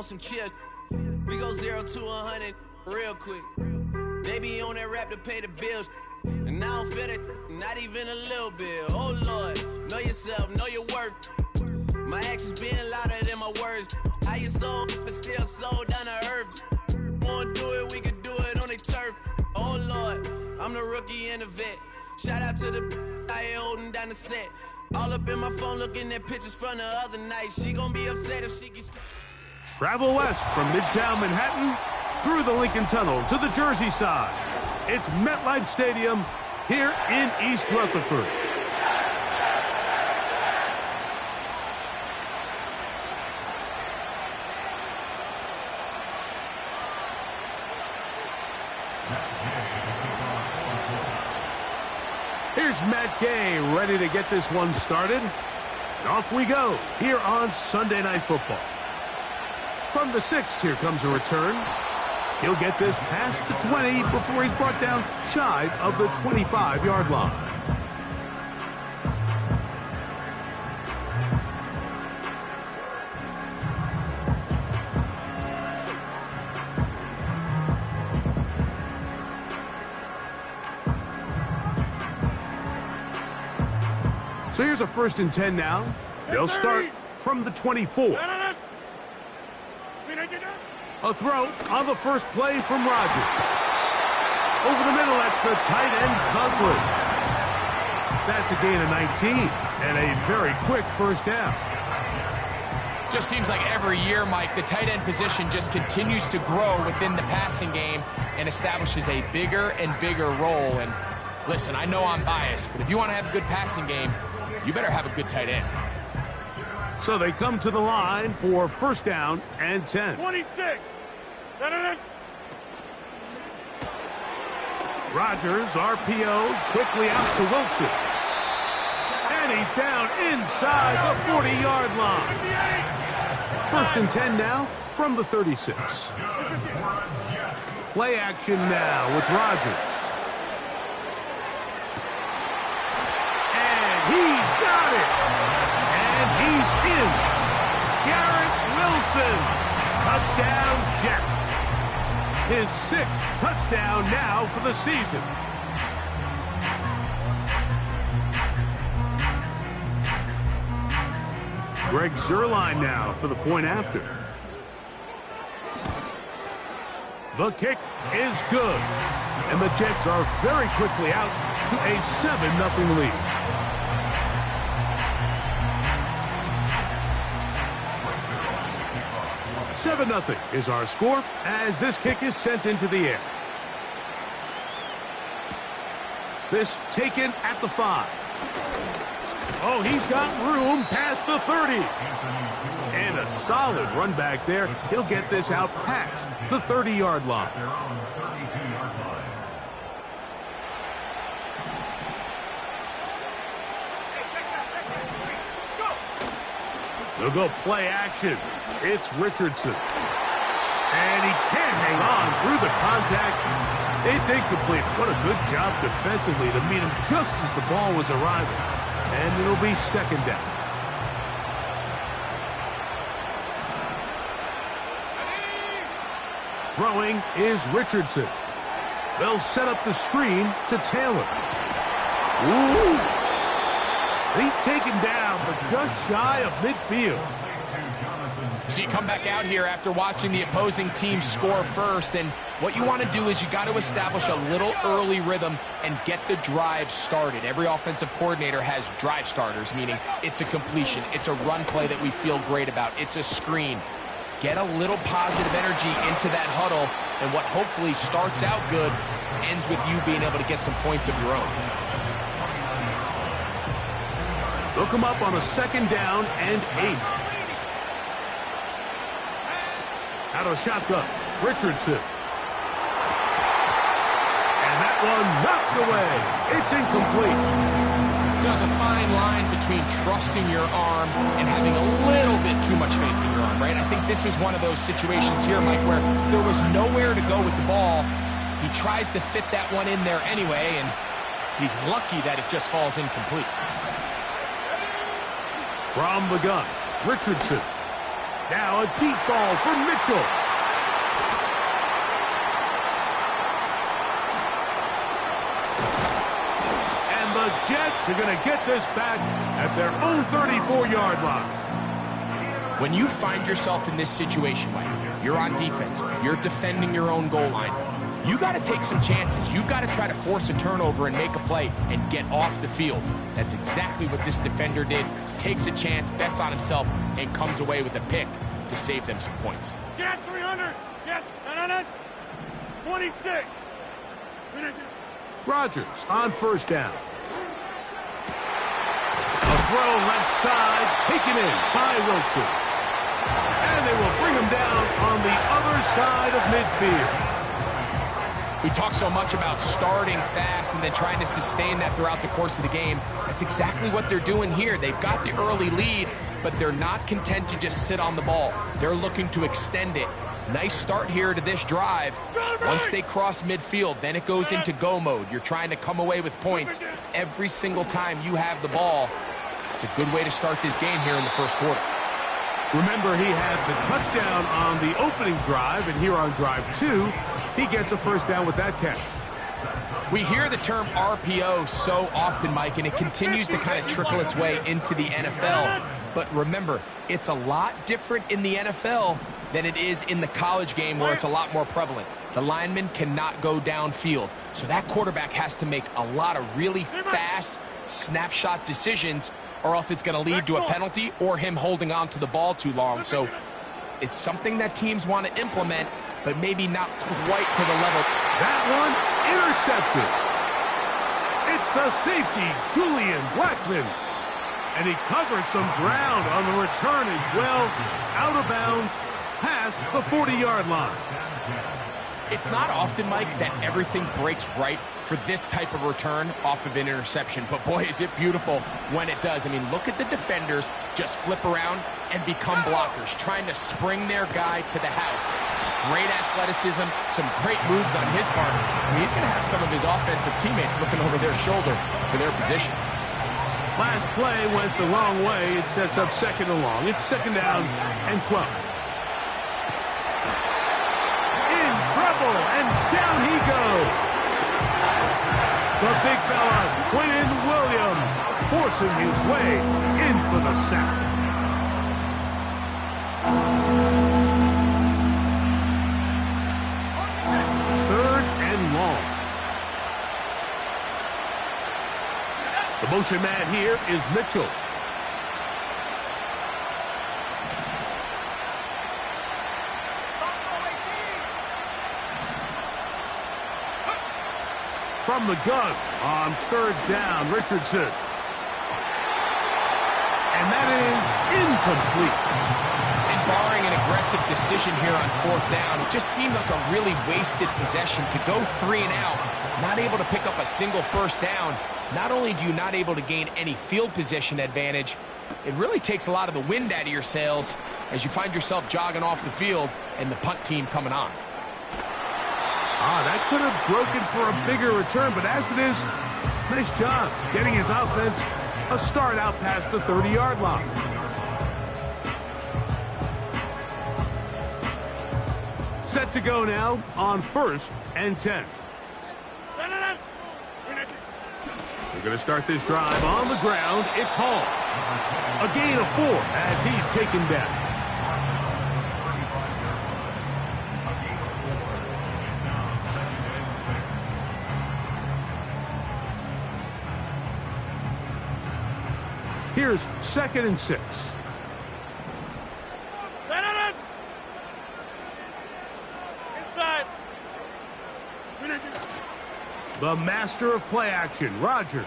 on some chill. We go 0 to 100 real quick. They be on that rap to pay the bills. And I don't feel it, not even a little bit. Oh Lord, know yourself, know your worth. My actions being louder than my words. How you sold, but still sold down to earth. Wanna do it, we can do it on the turf. Oh Lord, I'm the rookie and the vet. Shout out to the I ain't holding down the set. All up in my phone looking at pictures from the other night. She gon' be upset if she gets... Travel west from Midtown Manhattan through the Lincoln Tunnel to the Jersey side. It's MetLife Stadium here in East Rutherford. Here's Matt Gay ready to get this one started. And off we go here on Sunday Night Football. From the 6, here comes a return. He'll get this past the 20 before he's brought down shy of the 25-yard line. So here's a 1st and 10 now. They'll start from the 24. A throw on the first play from Rodgers. Over the middle, that's the tight end, Conklin. That's a gain of 19 and a very quick 1st down. Just seems like every year, Mike, the tight end position just continues to grow within the passing game and establishes a bigger and bigger role. And listen, I know I'm biased, but if you want to have a good passing game, you better have a good tight end. So they come to the line for 1st down and 10. 26. Rodgers, RPO, quickly out to Wilson. And he's down inside the 40-yard line. 1st and 10 now from the 36. Play action now with Rodgers. And he's got it. And he's in. Garrett Wilson. Touchdown, Jets. His 6th touchdown now for the season. Greg Zuerlein now for the point after. The kick is good. And the Jets are very quickly out to a 7-0 lead. 7-0 is our score as this kick is sent into the air. This taken at the 5. Oh, he's got room past the 30. And a solid run back there. He'll get this out past the 30-yard line. They'll go play action. It's Richardson. And he can't hang on through the contact. It's incomplete. What a good job defensively to meet him just as the ball was arriving. And it'll be 2nd down. Throwing is Richardson. They'll set up the screen to Taylor. Ooh. He's taken down, but just shy of midfield. So you come back out here after watching the opposing team score first, and what you want to do is you got to establish a little early rhythm and get the drive started. Every offensive coordinator has drive starters, meaning it's a completion, it's a run play that we feel great about, it's a screen. Get a little positive energy into that huddle, and what hopefully starts out good ends with you being able to get some points of your own. They'll come up on a 2nd down and 8. Out of shotgun, Richardson. And that one knocked away. It's incomplete. There's a fine line between trusting your arm and having a little bit too much faith in your arm, right? I think this is one of those situations here, Mike, where there was nowhere to go with the ball. He tries to fit that one in there anyway, and he's lucky that it just falls incomplete. From the gun, Richardson. Now a deep ball for Mitchell. And the Jets are going to get this back at their own 34-yard line. When you find yourself in this situation, Mike, you're on defense, you're defending your own goal line, you got to take some chances. You got to try to force a turnover and make a play and get off the field. That's exactly what this defender did. Takes a chance, bets on himself, and comes away with a pick to save them some points. Get 300. Get 26. Rodgers on first down. A throw left side, taken in by Wilson. And they will bring him down on the other side of midfield. We talk so much about starting fast and then trying to sustain that throughout the course of the game. That's exactly what they're doing here. They've got the early lead, but they're not content to just sit on the ball. They're looking to extend it. Nice start here to this drive. Once they cross midfield, then it goes into go mode. You're trying to come away with points every single time you have the ball. It's a good way to start this game here in the first quarter. Remember, he had the touchdown on the opening drive, and here on drive 2, he gets a first down with that catch. We hear the term RPO so often, Mike, and it continues to kind of trickle its way into the NFL. But remember, it's a lot different in the NFL than it is in the college game where it's a lot more prevalent. The lineman cannot go downfield, so that quarterback has to make a lot of really fast snapshot decisions, or else it's going to lead to a penalty or him holding on to the ball too long. So it's something that teams want to implement, but maybe not quite to the level. That one intercepted. It's the safety, Julian Blackman. And he covers some ground on the return as well. Out of bounds, past the 40-yard line. It's not often, Mike, that everything breaks right for this type of return off of an interception. But boy, is it beautiful when it does. I mean, look at the defenders just flip around and become blockers, trying to spring their guy to the house. Great athleticism, some great moves on his part. I mean, he's going to have some of his offensive teammates looking over their shoulder for their position. Last play went the wrong way. It sets up second and long. It's second down and 12. In trouble, and down he goes. The big fella, Quinn Williams, forcing his way in for the sack. Third and long. The motion man here is Mitchell. From the gun on third down, Richardson. And that is incomplete. And barring an aggressive decision here on fourth down, it just seemed like a really wasted possession to go 3 and out, not able to pick up a single first down. Not only do you not able to gain any field position advantage, it really takes a lot of the wind out of your sails as you find yourself jogging off the field and the punt team coming on. That could have broken for a bigger return, but as it is, nice job getting his offense a start out past the 30-yard line. Set to go now on first and 10. We're going to start this drive on the ground. It's Hall. A gain of 4 as he's taken down. Here's second and 6. Inside. The master of play action, Rodgers.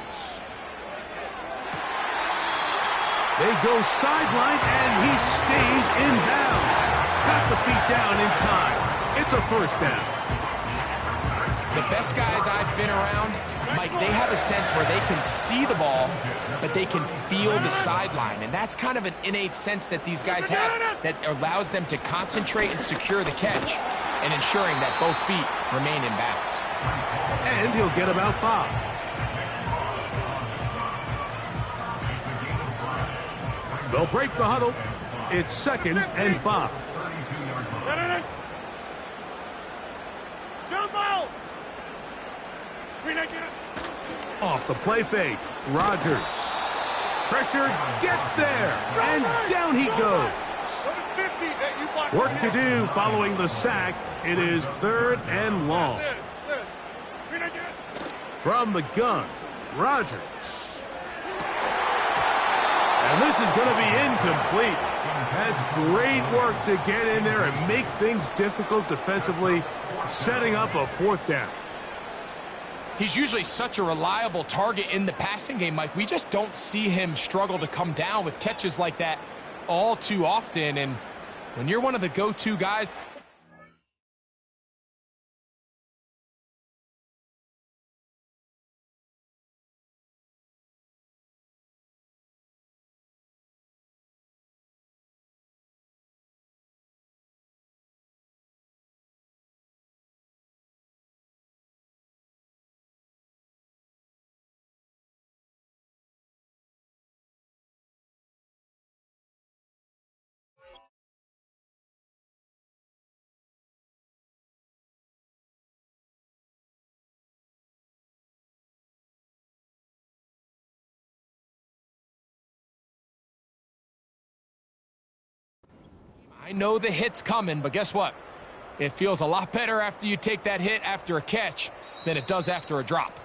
They go sideline, and he stays in bounds. Got the feet down in time. It's a first down. The best guys I've been around, Mike, they have a sense where they can see the ball, but they can feel the sideline. And that's kind of an innate sense that these guys have that allows them to concentrate and secure the catch and ensuring that both feet remain in bounds. And he'll get about 5. They'll break the huddle. It's 2nd and 5. Jump out! Off the play fake. Rodgers. Pressure gets there. And down he goes. Work to do following the sack. It is 3rd and long. From the gun, Rodgers. And this is going to be incomplete. That's great work to get in there and make things difficult defensively, setting up a 4th down. He's usually such a reliable target in the passing game, Mike. We just don't see him struggle to come down with catches like that all too often. And when you're one of the go-to guys... I know the hit's coming, but guess what? It feels a lot better after you take that hit after a catch than it does after a drop.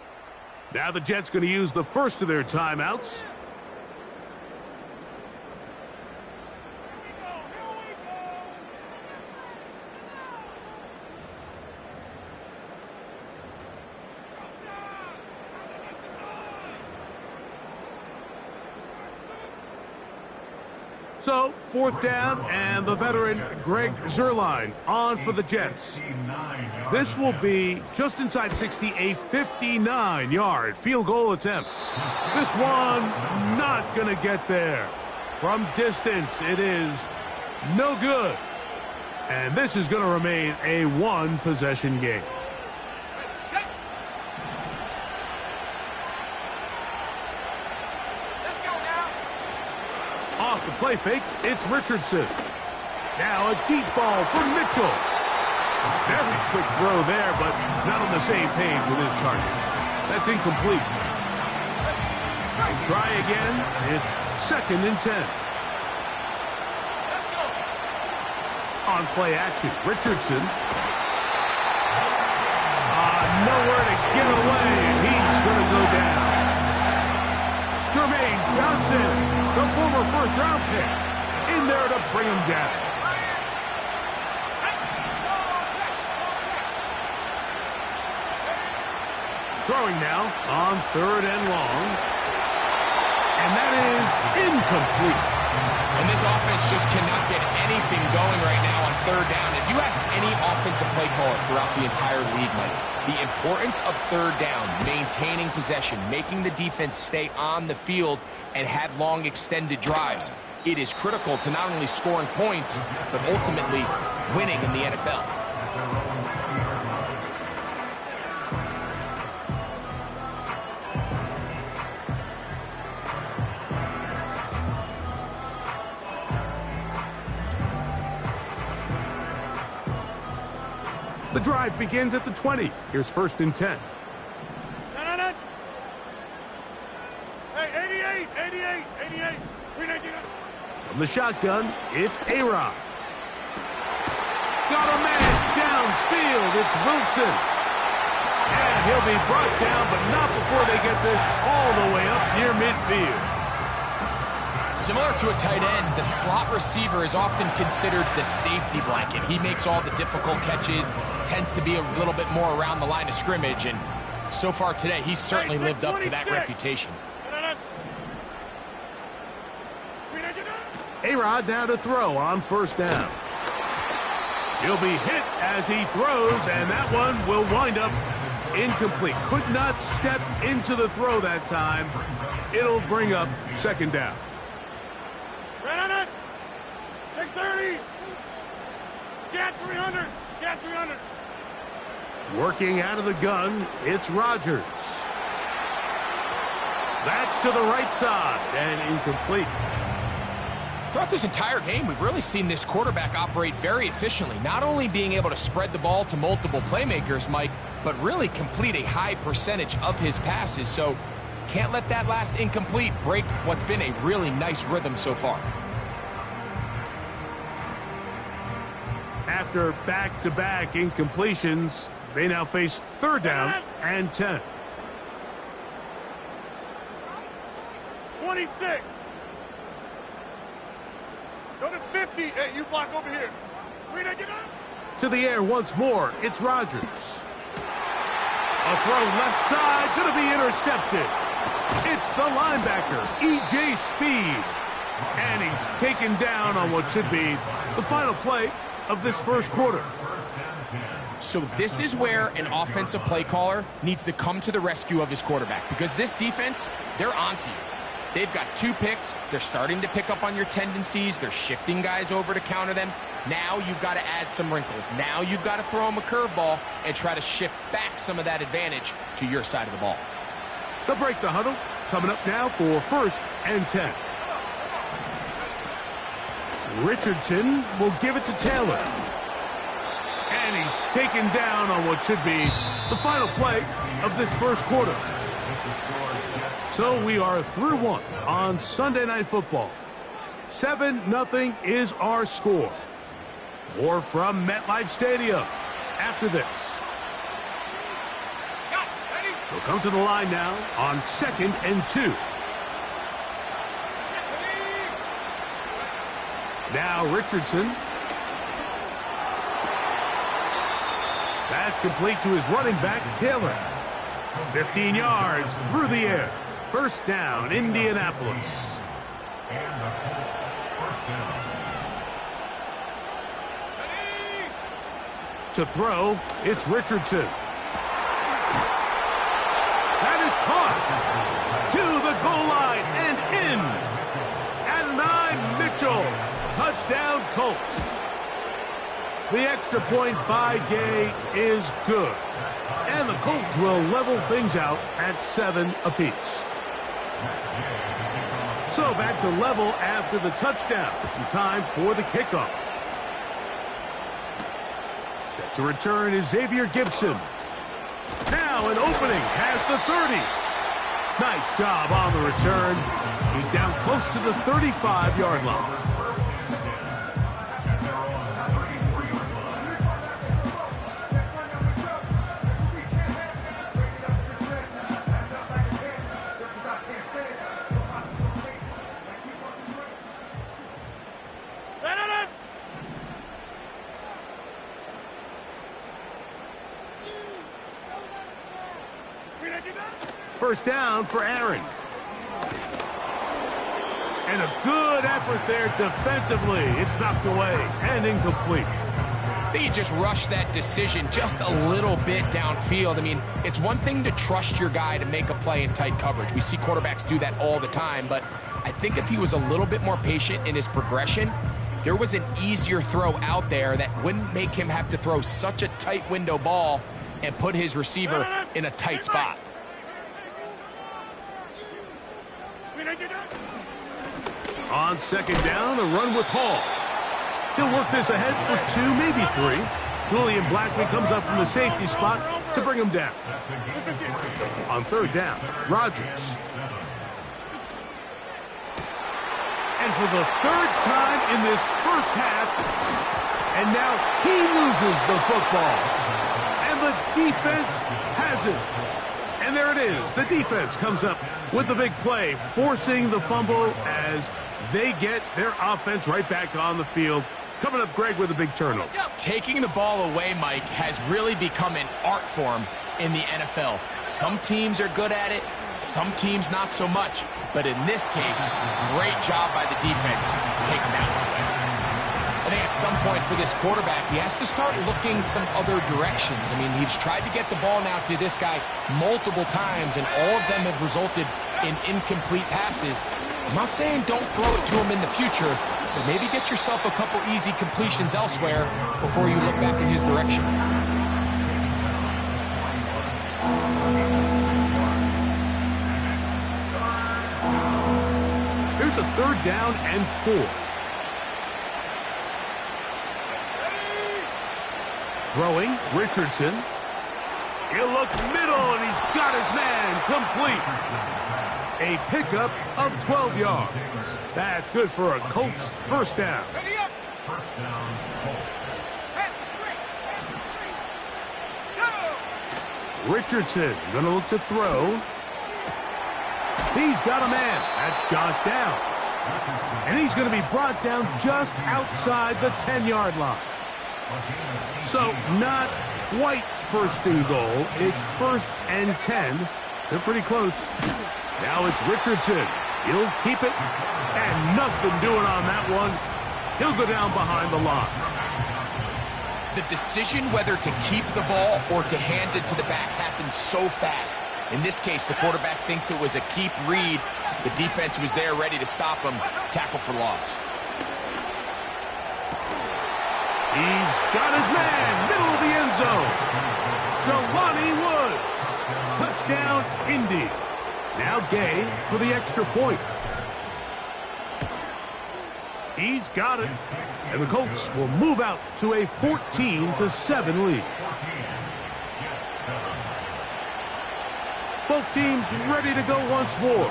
Now the Jets going to use the first of their timeouts. So, 4th down, and the veteran Greg Zuerlein on for the Jets. This will be just inside 60, a 59-yard field goal attempt. This one not going to get there. From distance, it is no good. And this is going to remain a 1-possession game. Off the play fake, it's Richardson. Now a deep ball for Mitchell. A very quick throw there, but not on the same page with his target. That's incomplete. And try again. It's 2nd and 10. On play action, Richardson. Nowhere to get away, and he's going to go down. Jermaine Johnson, the former first-round pick, in there to bring him down. Throwing now on 3rd and long. And that is incomplete. And this offense just cannot get anything going right now on 3rd down. If you ask any offensive play caller throughout the entire league, Mike, the importance of 3rd down, maintaining possession, making the defense stay on the field, and have long extended drives. It is critical to not only scoring points, but ultimately winning in the NFL. The drive begins at the 20. Here's 1st and 10. Hey, 88. From the shotgun, it's A-Rod. Got a man downfield. It's Wilson. And he'll be brought down, but not before they get this all the way up near midfield. Similar to a tight end, the slot receiver is often considered the safety blanket. He makes all the difficult catches, tends to be a little bit more around the line of scrimmage, and so far today, he's certainly lived up to that reputation. A-Rod now to throw on 1st down. He'll be hit as he throws, and that one will wind up incomplete. Could not step into the throw that time. It'll bring up 2nd down. Right on it. 630. Get 300. Get 300. Working out of the gun, it's Rodgers. That's to the right side and incomplete. Throughout this entire game, we've really seen this quarterback operate very efficiently, not only being able to spread the ball to multiple playmakers, Mike, but really complete a high percentage of his passes. So can't let that last incomplete break what's been a really nice rhythm so far. After back-to-back incompletions, they now face 3rd down and 10. 26. Go to 50. Hey, you block over here. Rita, get up. To the air once more, it's Rodgers. A throw left side, going to be intercepted. It's the linebacker, E.J. Speed. And he's taken down on what should be the final play of this first quarter. So this is where an offensive play caller needs to come to the rescue of his quarterback, because this defense, they're onto you. They've got 2 picks. They're starting to pick up on your tendencies. They're shifting guys over to counter them. Now you've got to add some wrinkles. Now you've got to throw them a curveball and try to shift back some of that advantage to your side of the ball. They'll break the huddle. Coming up now for 1st and 10. Richardson will give it to Taylor. And he's taken down on what should be the final play of this first quarter. So we are through 1 on Sunday Night Football. 7-0 is our score. More from MetLife Stadium after this. We'll come to the line now on 2nd and 2. Now Richardson. That's complete to his running back, Taylor. 15 yards through the air. 1st down, Indianapolis. To throw, it's Richardson. That is caught. To the goal line and in. At 9, Mitchell. Touchdown, Colts. The extra point by Gay is good. And the Colts will level things out at 7 apiece. So back to level after the touchdown. Time for the kickoff. Set to return is Xavier Gibson. Now an opening has the 30. Nice job on the return. He's down close to the 35-yard line. First down for Aaron. And a good effort there defensively. It's knocked away and incomplete. I think he just rushed that decision just a little bit downfield. I mean, it's one thing to trust your guy to make a play in tight coverage. We see quarterbacks do that all the time, but I think if he was a little bit more patient in his progression, there was an easier throw out there that wouldn't make him have to throw such a tight window ball and put his receiver in a tight spot. On 2nd down, a run with Hall. He'll work this ahead for 2, maybe 3. Julian Blackman comes up from the safety spot to bring him down. On 3rd down, Rodgers. And for the 3rd time in this first half, and now he loses the football. And the defense has it. And there it is. The defense comes up with the big play, forcing the fumble as they get their offense right back on the field. Coming up, Greg, with a big turnover. Taking the ball away, Mike, has really become an art form in the NFL. Some teams are good at it, some teams not so much. But in this case, great job by the defense taking that one away. I think at some point for this quarterback, he has to start looking some other directions. I mean, he's tried to get the ball now to this guy multiple times, and all of them have resulted in incomplete passes. I'm not saying don't throw it to him in the future, but maybe get yourself a couple easy completions elsewhere before you look back in his direction. Here's a 3rd down and 4. Throwing, Richardson. He'll look middle, and he's got his man complete. A pickup of 12 yards. That's good for a Colts first down. Richardson gonna look to throw. He's got a man. That's Josh Downs. And he's going to be brought down just outside the 10-yard line. So not quite first and goal. It's first and 10. They're pretty close. Now it's Richardson. He'll keep it. And nothing doing on that one. He'll go down behind the line. The decision whether to keep the ball or to hand it to the back happens so fast. In this case, the quarterback thinks it was a keep read. The defense was there ready to stop him. Tackle for loss. He's got his man, middle of the end zone. Jelani Woods. Touchdown, Indy. Now Gay for the extra point. He's got it. And the Colts will move out to a 14-7 lead. Both teams ready to go once more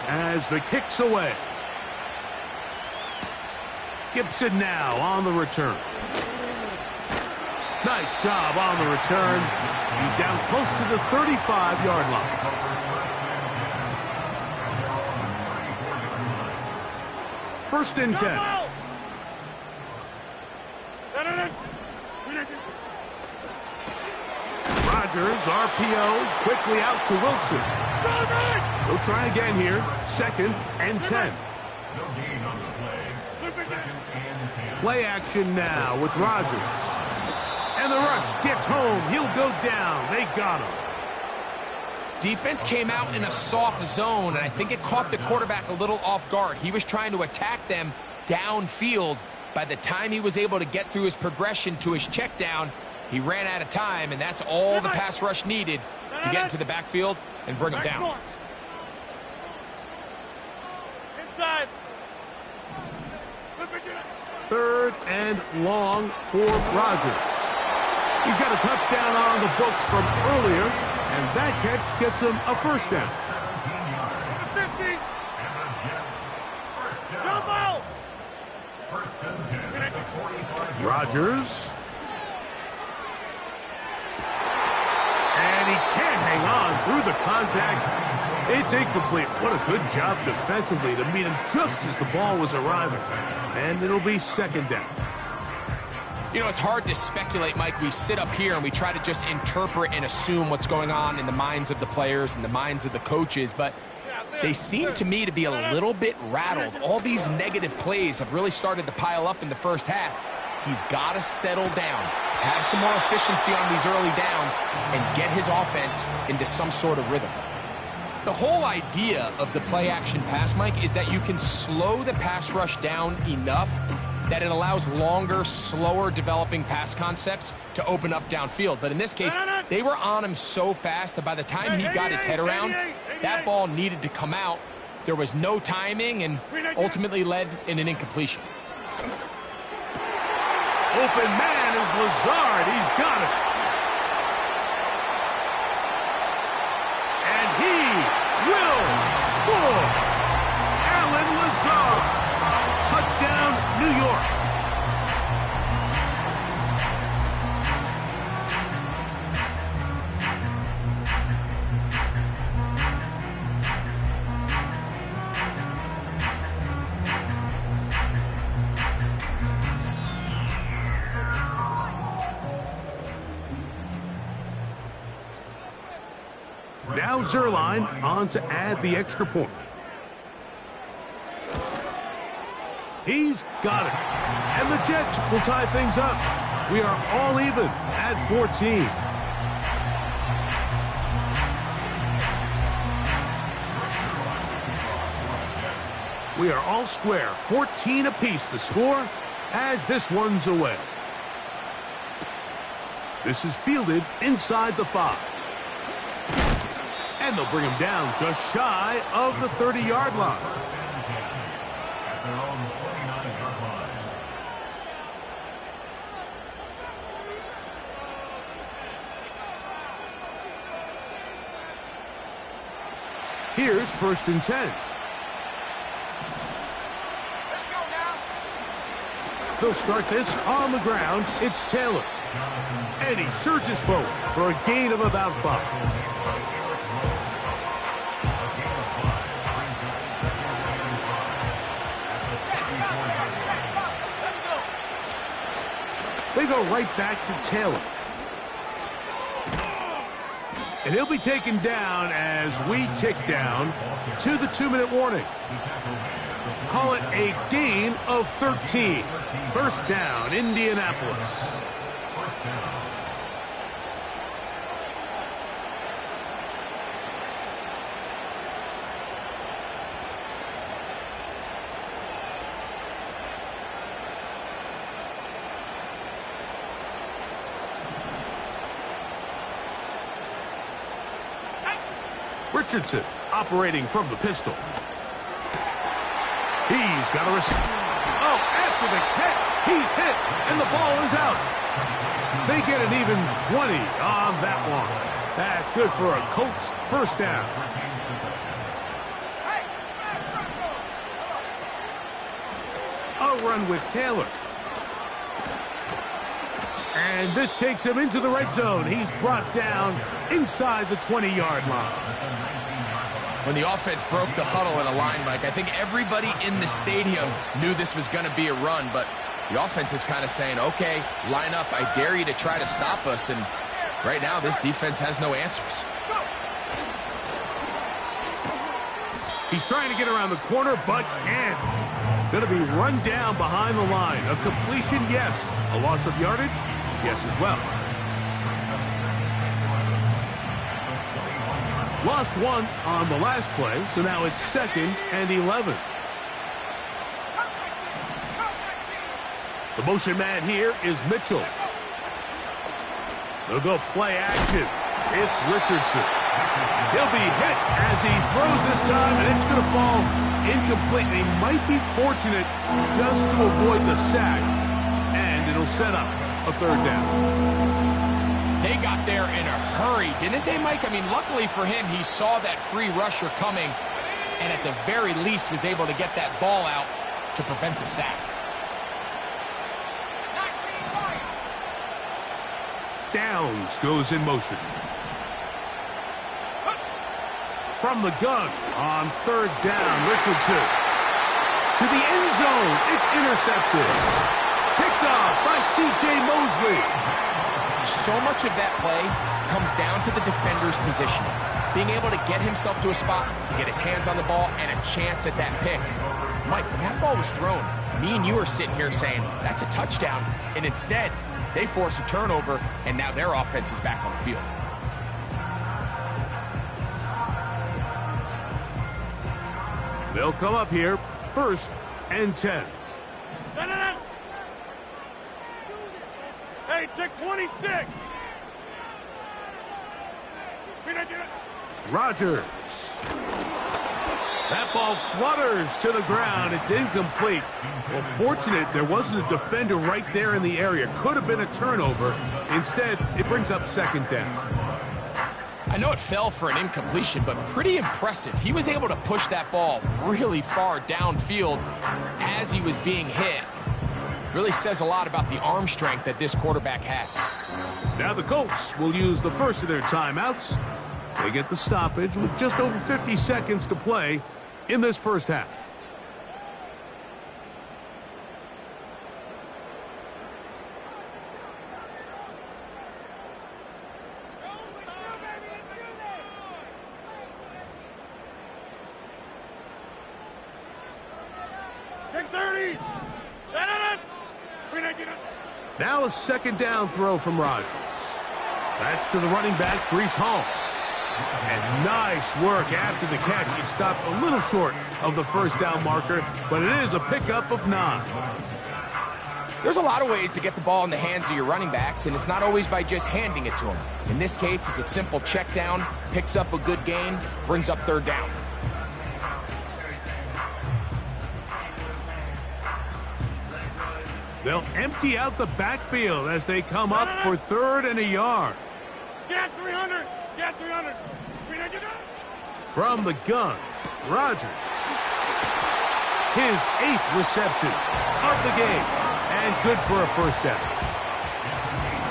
as the kick's away. Gibson now on the return. Nice job on the return. He's down close to the 35-yard line. First and 10. Rodgers, RPO, quickly out to Wilson. He'll try again here. Second and 10. Play action now with Rodgers. And the rush gets home. He'll go down. They got him. Defense came out in a soft zone, and I think it caught the quarterback a little off guard. He was trying to attack them downfield. By the time he was able to get through his progression to his check down, he ran out of time, and that's all the pass rush needed to get into the backfield and bring him down. Inside. Third and long for Rodgers. He's got a touchdown on the books from earlier, and that catch gets him a first down. 50. Jump out. Rodgers. And he can't hang on through the contact. It's incomplete. What a good job defensively to meet him just as the ball was arriving. And it'll be second down. You know, it's hard to speculate, Mike. We sit up here and we try to just interpret and assume what's going on in the minds of the players and the minds of the coaches, but they seem to me to be a little bit rattled. All these negative plays have really started to pile up in the first half. He's got to settle down, have some more efficiency on these early downs, and get his offense into some sort of rhythm. The whole idea of the play-action pass, Mike, is that you can slow the pass rush down enough that it allows longer, slower developing pass concepts to open up downfield. But in this case, they were on him so fast that by the time he got his head around, that ball needed to come out. There was no timing and ultimately led in an incompletion. Open man is Lazard. He's got it. And he will score. Allen Lazard. Touchdown, New York. Now Zerline on to add the extra point. He's got it. And the Jets will tie things up. We are all even at 14. We are all square. 14 apiece the score as this one's away. This is fielded inside the 5. And they'll bring him down just shy of the 30-yard line. Here's 1st and 10. Let's go now. They'll start this on the ground. It's Taylor. And he surges forward for a gain of about 5. They go right back to Taylor. And he'll be taken down as we tick down to the 2-minute warning. Call it a gain of 13. 1st down, Indianapolis. Richardson operating from the pistol. He's got a receiver. Oh, after the catch, he's hit, and the ball is out. They get an even 20 on that one. That's good for a Colts 1st down. A run with Taylor. And this takes him into the red zone. He's brought down inside the 20-yard line. When the offense broke the huddle in a line, Mike, I think everybody in the stadium knew this was going to be a run, but the offense is kind of saying, okay, line up. I dare you to try to stop us, and right now this defense has no answers. He's trying to get around the corner, but can't. Going to be run down behind the line. A completion, yes. A loss of yardage, yes as well. Lost 1 on the last play, so now it's 2nd and 11. The motion man here is Mitchell. They'll go play action. It's Richardson. He'll be hit as he throws this time, and it's going to fall incomplete. They might be fortunate just to avoid the sack, and it'll set up a 3rd down. They got there in a hurry, didn't they, Mike? I mean, luckily for him, he saw that free rusher coming, and at the very least was able to get that ball out to prevent the sack. Downs goes in motion. From the gun on 3rd down, Richardson. To the end zone, it's intercepted. Picked off by C.J. Mosley. So much of that play comes down to the defender's positioning. Being able to get himself to a spot, to get his hands on the ball, and a chance at that pick. Mike, when that ball was thrown, me and you are sitting here saying, that's a touchdown. And instead, they force a turnover, and now their offense is back on the field. They'll come up here, 1st and 10. Hey, check 26. Rodgers. That ball flutters to the ground. It's incomplete. Well, fortunate there wasn't a defender right there in the area. Could have been a turnover. Instead, it brings up 2nd down. I know it fell for an incompletion, but pretty impressive. He was able to push that ball really far downfield as he was being hit. Really says a lot about the arm strength that this quarterback has. Now the Colts will use the first of their timeouts. They get the stoppage with just over 50 seconds to play in this 1st half. Check 30. Now a 2nd down throw from Rodgers. That's to the running back, Breece Hall. And nice work after the catch. He stopped a little short of the 1st down marker, but it is a pickup of 9. There's a lot of ways to get the ball in the hands of your running backs, and it's not always by just handing it to them. In this case, it's a simple check down, picks up a good gain, brings up 3rd down. They'll empty out the backfield as they come up for 3rd and a yard. Get 300. Get 300. From the gun, Rodgers. His 8th reception of the game. And good for a first down.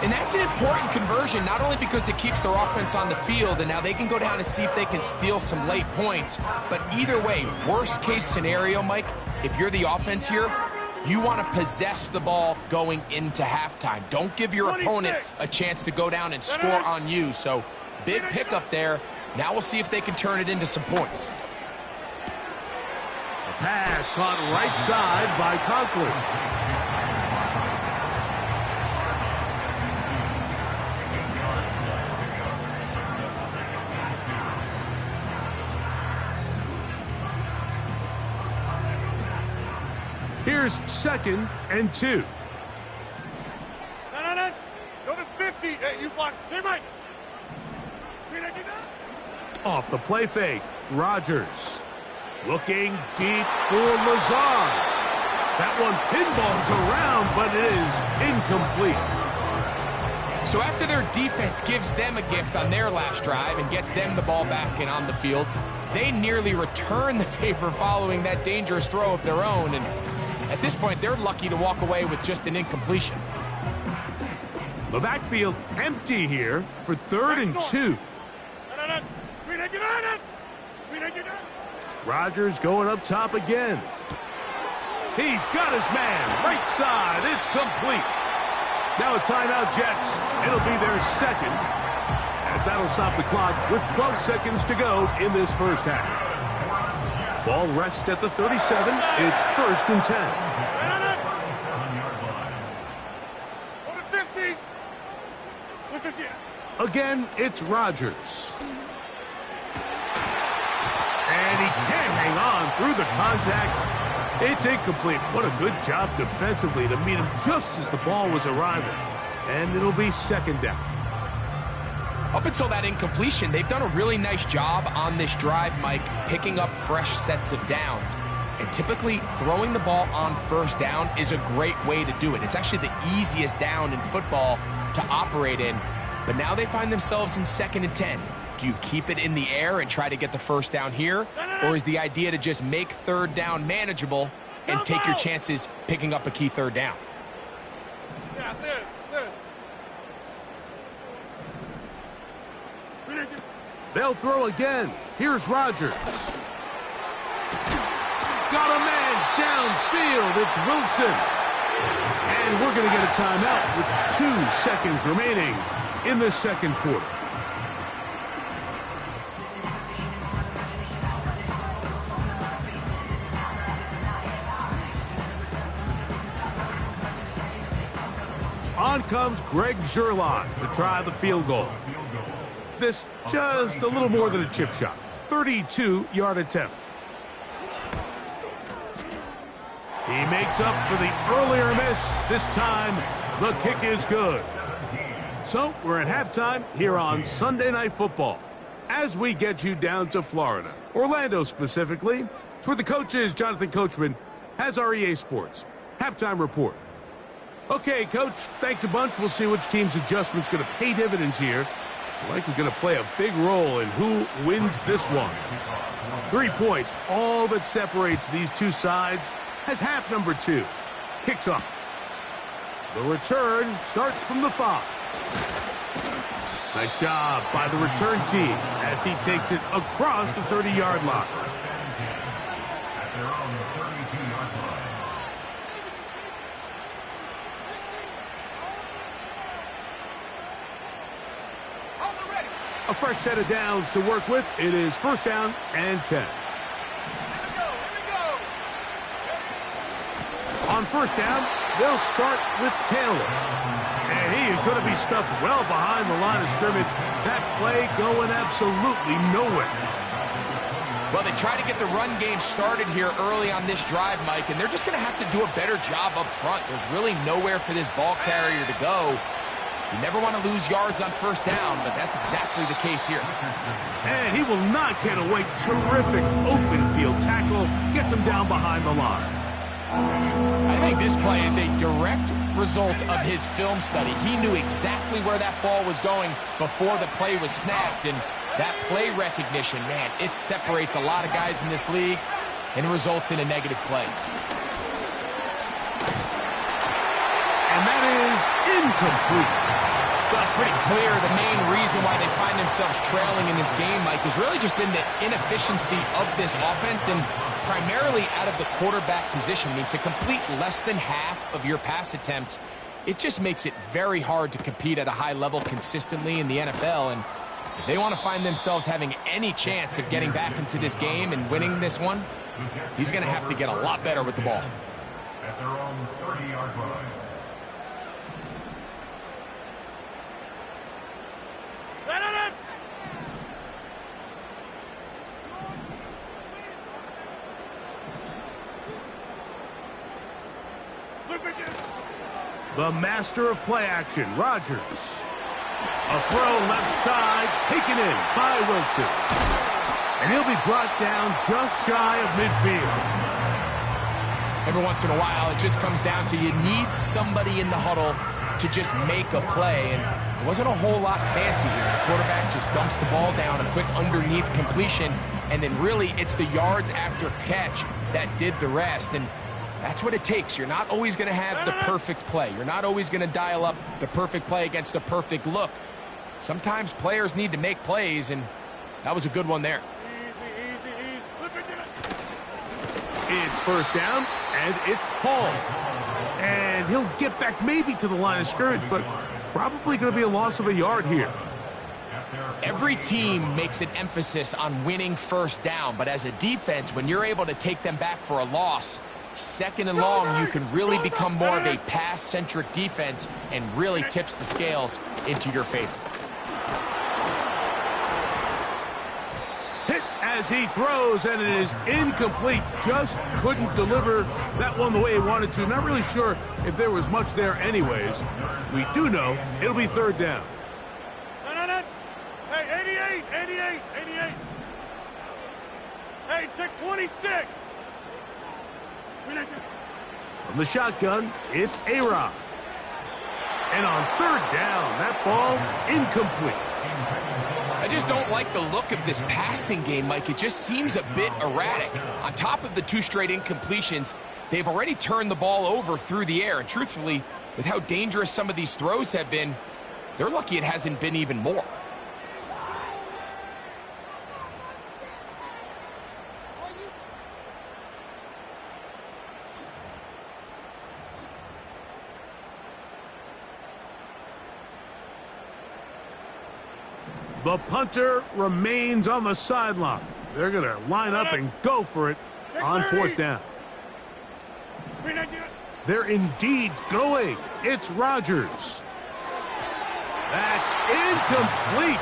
And that's an important conversion, not only because it keeps their offense on the field, and now they can go down and see if they can steal some late points. But either way, worst case scenario, Mike, if you're the offense here, you want to possess the ball going into halftime. Don't give your opponent a chance to go down and score on you. So big pickup there. Now we'll see if they can turn it into some points. A pass caught right side by Conklin. Here's 2nd and 2. No. Go to 50. Hey, you block. Hey, Mike. Off the play fake, Rodgers. Looking deep for Lazard. That one pinballs around, but it is incomplete. So after their defense gives them a gift on their last drive and gets them the ball back and on the field, they nearly return the favor following that dangerous throw of their own. And at this point, they're lucky to walk away with just an incompletion. The backfield empty here for 3rd and 2. Rodgers going up top again. He's got his man. Right side. It's complete. Now a timeout, Jets. It'll be their 2nd, as that'll stop the clock with 12 seconds to go in this first half. Ball rests at the 37. It's 1st and 10. Again, it's Rodgers. And he can't hang on through the contact. It's incomplete. What a good job defensively to meet him just as the ball was arriving. And it'll be 2nd down. Up until that incompletion, they've done a really nice job on this drive, Mike, picking up fresh sets of downs. And typically, throwing the ball on 1st down is a great way to do it. It's actually the easiest down in football to operate in. But now they find themselves in 2nd and 10. Do you keep it in the air and try to get the 1st down here? Or is the idea to just make 3rd down manageable and take your chances picking up a key 3rd down? Yeah, there. They'll throw again. Here's Rodgers. Got a man downfield. It's Wilson. And we're going to get a timeout with 2 seconds remaining in the 2nd quarter. On comes Greg Zerline to try the field goal. This just a little more than a chip shot. 32-yard attempt. He makes up for the earlier miss. This time, the kick is good. So, we're at halftime here on Sunday Night Football. As we get you down to Florida, Orlando specifically, it's where the coach is, Jonathan Coachman, has our EA Sports halftime report. Okay, Coach, thanks a bunch. We'll see which team's adjustment's going to pay dividends here. Likely going to play a big role in who wins this one. 3 points, all that separates these two sides, as half number 2 kicks off. The return starts from the 5. Nice job by the return team as he takes it across the 30-yard line. A fresh set of downs to work with. It is 1st down and 10. On 1st down, they'll start with Taylor. And he is going to be stuffed well behind the line of scrimmage. That play going absolutely nowhere. Well, they try to get the run game started here early on this drive, Mike, and they're just going to have to do a better job up front. There's really nowhere for this ball carrier to go. You never want to lose yards on 1st down, but that's exactly the case here. And he will not get away. Terrific open field tackle. Gets him down behind the line. I think this play is a direct result of his film study. He knew exactly where that ball was going before the play was snapped, and That play recognition, man, it separates a lot of guys in this league and results in a negative play. And that is incomplete. Well, it's pretty clear the main reason why they find themselves trailing in this game, Mike, has really just been the inefficiency of this offense and primarily out of the quarterback position. I mean, to complete less than half of your pass attempts, it just makes it very hard to compete at a high level consistently in the NFL. And if they want to find themselves having any chance of getting back into this game and winning this one, he's going to have to get a lot better with the ball. At their own 30-yard line. The master of play action, Rodgers. A throw left side, taken in by Wilson. And he'll be brought down just shy of midfield. Every once in a while, it just comes down to you need somebody in the huddle to just make a play. And it wasn't a whole lot fancy here. The quarterback just dumps the ball down, a quick underneath completion, and then really it's the yards after catch that did the rest. And that's what it takes. You're not always going to have the perfect play. You're not always going to dial up the perfect play against the perfect look. Sometimes players need to make plays, and that was a good one there. It's first down, and it's Hall. And he'll get back maybe to the line of scrimmage, but probably going to be a loss of a yard here. Every team makes an emphasis on winning first down, but as a defense, when you're able to take them back for a loss, second and long, you can really become more of a pass-centric defense and really tips the scales into your favor. Hit as he throws, and it is incomplete. Just couldn't deliver that one the way he wanted to. Not really sure if there was much there anyways. We do know it'll be third down. Hey, 88. Hey, take 26. From the shotgun, it's A-Rod. And on third down, that ball incomplete. I just don't like the look of this passing game, Mike. It just seems a bit erratic. On top of the 2 straight incompletions, they've already turned the ball over through the air. And truthfully, with how dangerous some of these throws have been, they're lucky it hasn't been even more. The punter remains on the sideline. They're going to line up and go for it on fourth down. They're indeed going. It's Rodgers. That's incomplete.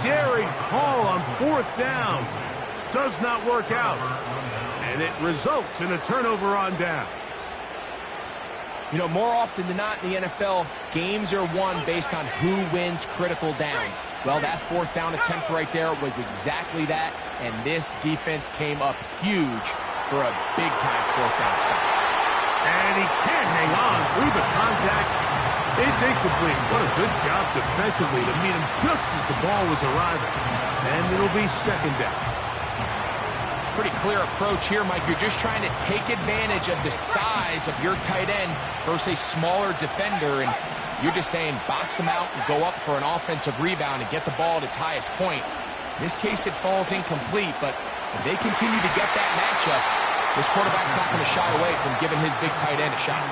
Daring call on fourth down. Does not work out. And it results in a turnover on downs. You know, more often than not in the NFL, games are won based on who wins critical downs. Well, that fourth down attempt right there was exactly that, and this defense came up huge for a big-time fourth down stop. And he can't hang on through the contact. It's incomplete. What a good job defensively to meet him just as the ball was arriving. And it'll be second down. Pretty clear approach here, Mike. You're just trying to take advantage of the size of your tight end versus a smaller defender, and you're just saying box him out and go up for an offensive rebound and get the ball at its highest point. In this case, it falls incomplete, but if they continue to get that matchup, this quarterback's not going to shy away from giving his big tight end a shot.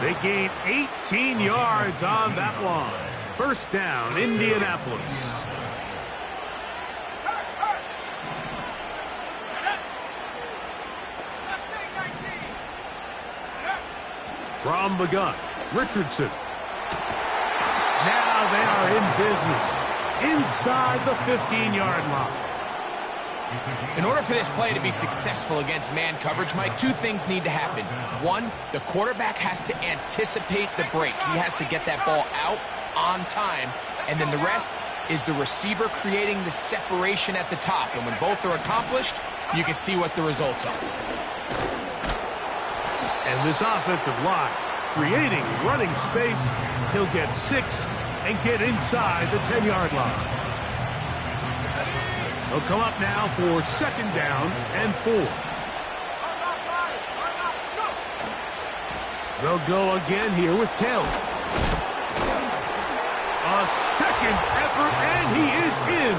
They gain 18 yards on that one. First down, Indianapolis. From the gun, Richardson. Now they are in business inside the 15-yard line. In order for this play to be successful against man coverage, Mike, 2 things need to happen. 1, the quarterback has to anticipate the break. He has to get that ball out on time. And then the rest is the receiver creating the separation at the top. And when both are accomplished, you can see what the results are. And this offensive line, creating running space, he'll get 6 and get inside the 10-yard line. He'll come up now for 2nd down and 4. They'll go again here with Taylor. A second effort, and he is in.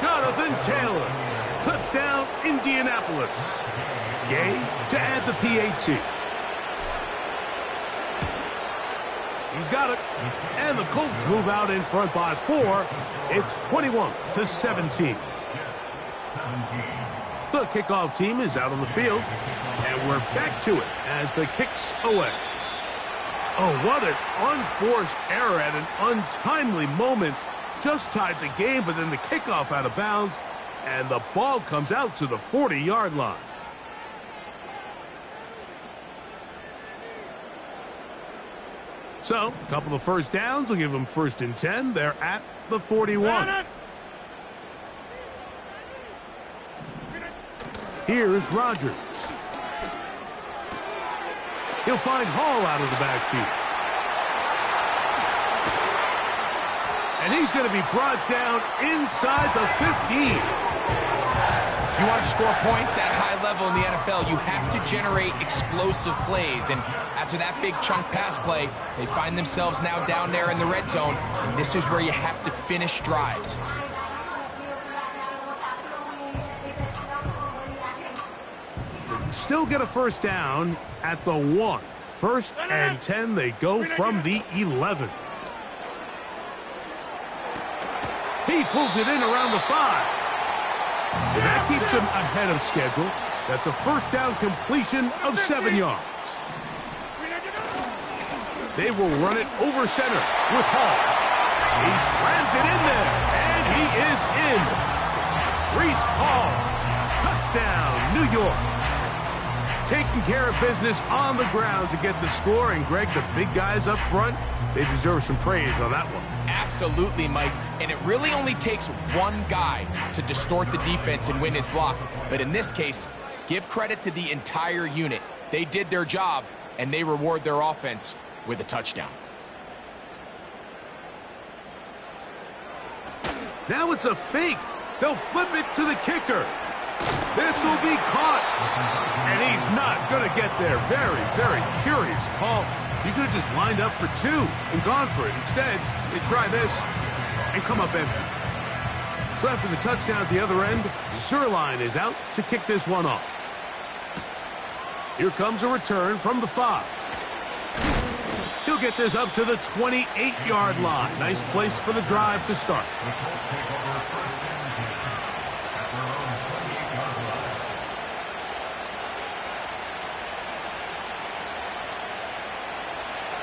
Jonathan Taylor. Touchdown, Indianapolis. Gay to add the PAT. He's got it. And the Colts move out in front by 4. It's 21-17. The kickoff team is out on the field. And we're back to it as the kick's away. Oh, what an unforced error at an untimely moment. Just tied the game, but then the kickoff out of bounds. And the ball comes out to the 40-yard line. So, a couple of first downs will give them 1st and 10. They're at the 41. Here's Rodgers. He'll find Hall out of the backfield. And he's going to be brought down inside the 15. If you want to score points at a high level in the NFL, you have to generate explosive plays. And after that big chunk pass play, they find themselves now down there in the red zone. And this is where you have to finish drives. They can still get a 1st down at the 1. 1st and 10, they go from the 11. He pulls it in around the 5. And that keeps him ahead of schedule. That's a 1st down completion of 7 yards. They will run it over center with Hall. He slams it in there, and he is in. Reese Hall, touchdown, New York. Taking care of business on the ground to get the score. And, Greg, the big guys up front, they deserve some praise on that one. Absolutely, Mike. And it really only takes one guy to distort the defense and win his block. But in this case, give credit to the entire unit. They did their job, and they reward their offense with a touchdown. Now it's a fake. They'll flip it to the kicker. This will be caught. And he's not going to get there. Very, very curious call. You could have just lined up for 2 and gone for it. Instead, they try this and come up empty. So after the touchdown at the other end, Zerline is out to kick this one off. Here comes a return from the 5. He'll get this up to the 28-yard line. Nice place for the drive to start.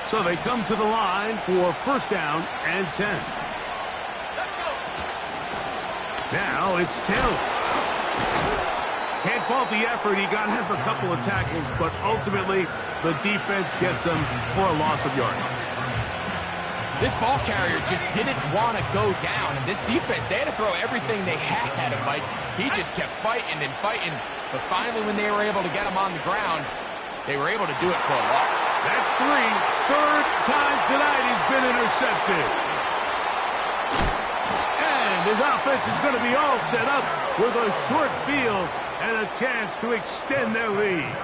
So they come to the line for 1st down and 10. Now it's Taylor. Can't fault the effort. He got half a couple of tackles, but ultimately the defense gets him for a loss of yardage. This ball carrier just didn't want to go down. And this defense, they had to throw everything they had at him, Mike. He just kept fighting and fighting. But finally, when they were able to get him on the ground, they were able to do it for a loss. That's 3. 3rd time tonight he's been intercepted. And his offense is going to be all set up with a short field and a chance to extend their lead.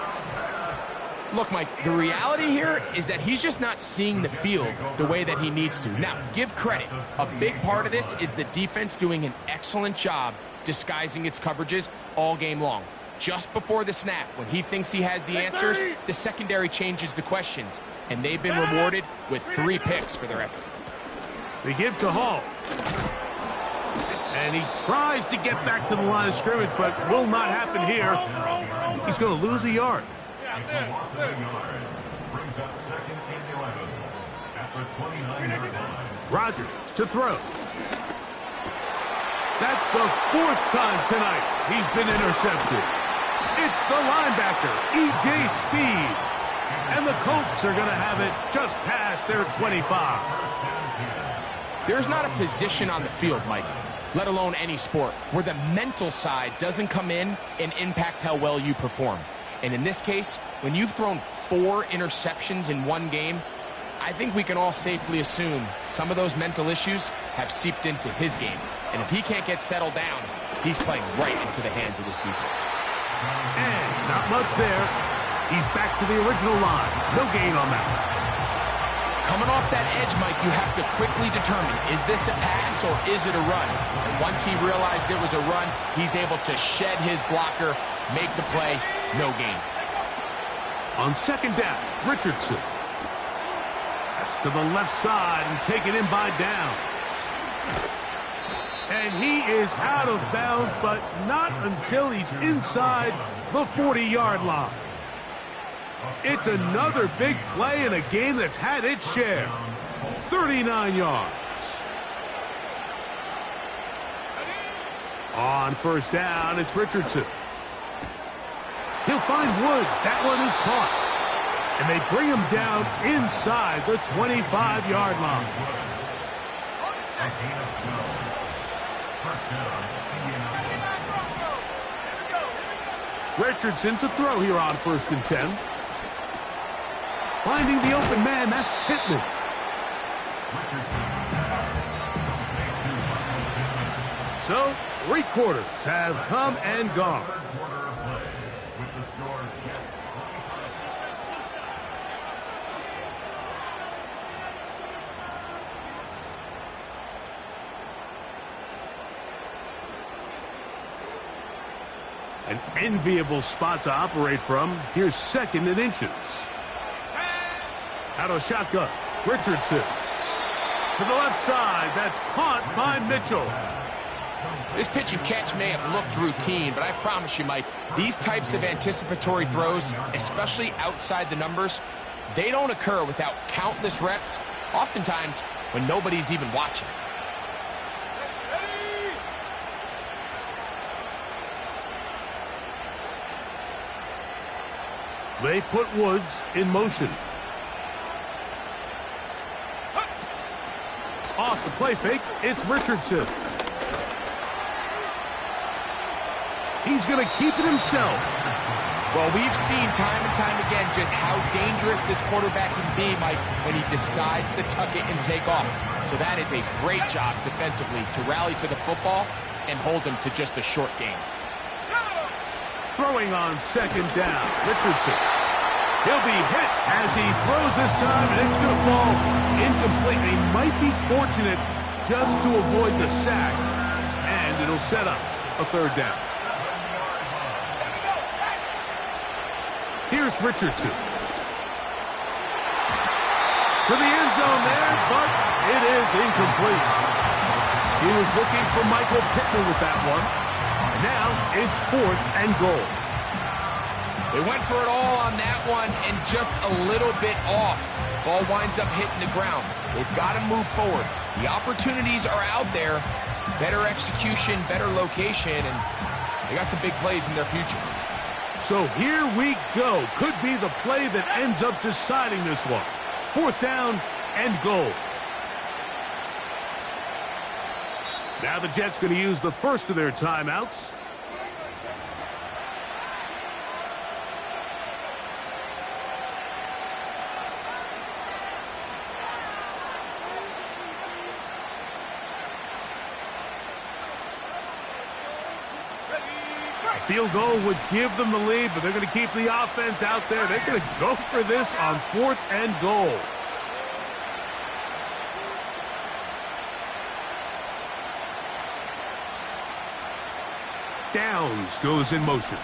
Look, Mike, the reality here is that he's just not seeing the field the way that he needs to. Now, give credit. A big part of this is the defense doing an excellent job disguising its coverages all game long. Just before the snap, when he thinks he has the answers, the secondary changes the questions, and they've been rewarded with 3 picks for their effort. They give to Hall. And he tries to get back to the line of scrimmage, but will not happen here. He's going to lose a yard. Rodgers to throw. That's the 4th time tonight he's been intercepted. It's the linebacker, E.J. Speed. And the Colts are going to have it just past their 25. There's not a position on the field, Mike, let alone any sport, where the mental side doesn't come in and impact how well you perform. And in this case, when you've thrown 4 interceptions in one game, I think we can all safely assume some of those mental issues have seeped into his game. And if he can't get settled down, he's playing right into the hands of this defense. And not much there. He's back to the original line. No gain on that one. Coming off that edge, Mike, you have to quickly determine, is this a pass or is it a run? And once he realized it was a run, he's able to shed his blocker, make the play, no gain. On second down, Richardson. That's to the left side and taken in by Downs. And he is out of bounds, but not until he's inside the 40-yard line. It's another big play in a game that's had its share. 39 yards. On first down, it's Richardson. He'll find Woods. That one is caught. And they bring him down inside the 25-yard line. Richardson to throw here on 1st and 10. Finding the open man, that's Pittman. So, 3 quarters have come and gone. An enviable spot to operate from. Here's 2nd and inches. Out of shotgun, Richardson. To the left side, that's caught by Mitchell. This pitch and catch may have looked routine, but I promise you, Mike, these types of anticipatory throws, especially outside the numbers, they don't occur without countless reps, oftentimes when nobody's even watching. They put Woods in motion. Off the play fake, it's Richardson. He's going to keep it himself. Well, we've seen time and time again just how dangerous this quarterback can be, Mike, when he decides to tuck it and take off. So that is a great job defensively to rally to the football and hold them to just a short game. Throwing on 2nd down, Richardson. He'll be hit as he throws this time, and it's going to fall incomplete. He might be fortunate just to avoid the sack, and it'll set up a 3rd down. Here's Richardson. To the end zone there, but it is incomplete. He was looking for Michael Pittman with that one. Now it's 4th and goal. They went for it all on that one and just a little bit off. Ball winds up hitting the ground. They've got to move forward. The opportunities are out there. Better execution, better location, and they got some big plays in their future. So here we go. Could be the play that ends up deciding this one. 4th down and goal. Now the Jets going to use the first of their timeouts. Field goal would give them the lead, but they're going to keep the offense out there. They're going to go for this on 4th and goal. Downs goes in motion.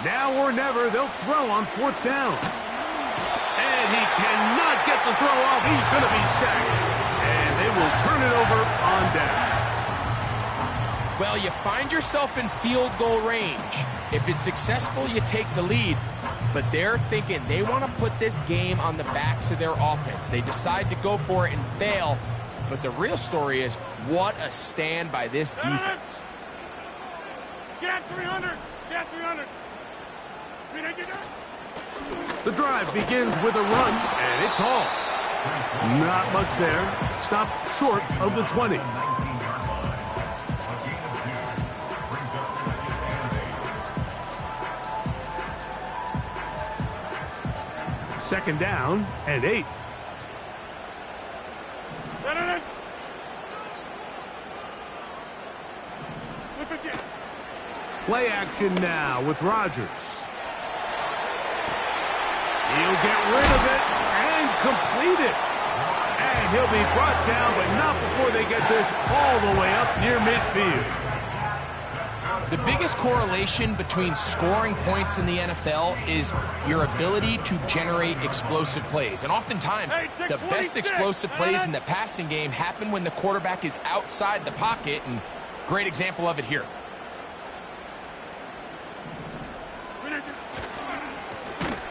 Now or never, they'll throw on 4th down. And he cannot get the throw off. He's going to be sacked. And they will turn it over on down. Well, you find yourself in field goal range. If it's successful, you take the lead. But they're thinking they want to put this game on the backs of their offense. They decide to go for it and fail. But the real story is, what a stand by this defense. Get 300! Get 300! The drive begins with a run, and it's all. Not much there. Stopped short of the 20. Second down and 8. Play action now with Rodgers. He'll get rid of it and complete it. And he'll be brought down, but not before they get this all the way up near midfield. The biggest correlation between scoring points in the NFL is your ability to generate explosive plays. And oftentimes, the best explosive plays in the passing game happen when the quarterback is outside the pocket, and great example of it here.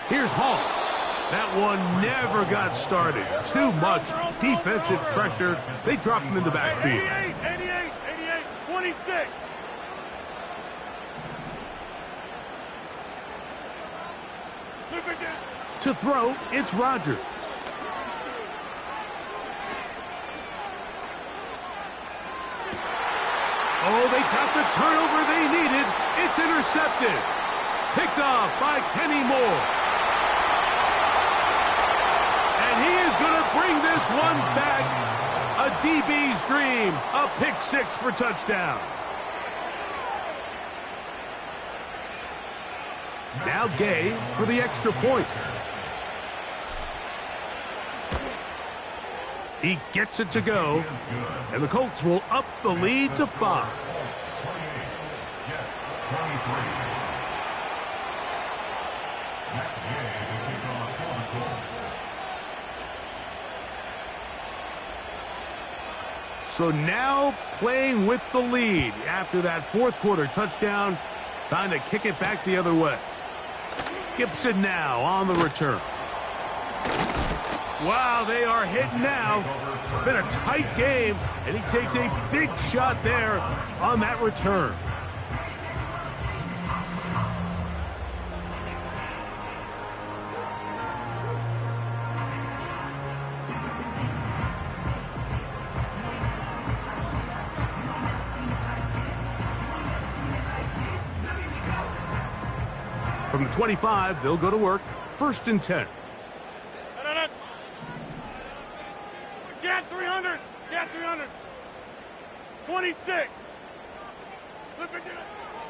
Here's Hall. That one never got started. Too much defensive pressure. They dropped him in the backfield. 88, 26. To throw, it's Rodgers. Oh, they got the turnover they needed. It's intercepted. Picked off by Kenny Moore. And he is going to bring this one back. A DB's dream. A pick six for touchdown. Now Gay for the extra point. He gets it to go, and the Colts will up the lead to 5. So now playing with the lead after that fourth quarter touchdown, time to kick it back the other way. Gibson now on the return. Wow, they are hitting now. Been a tight game, and he takes a big shot there on that return. From the 25, they'll go to work. 1st and 10. Get 300. Get 300. 26.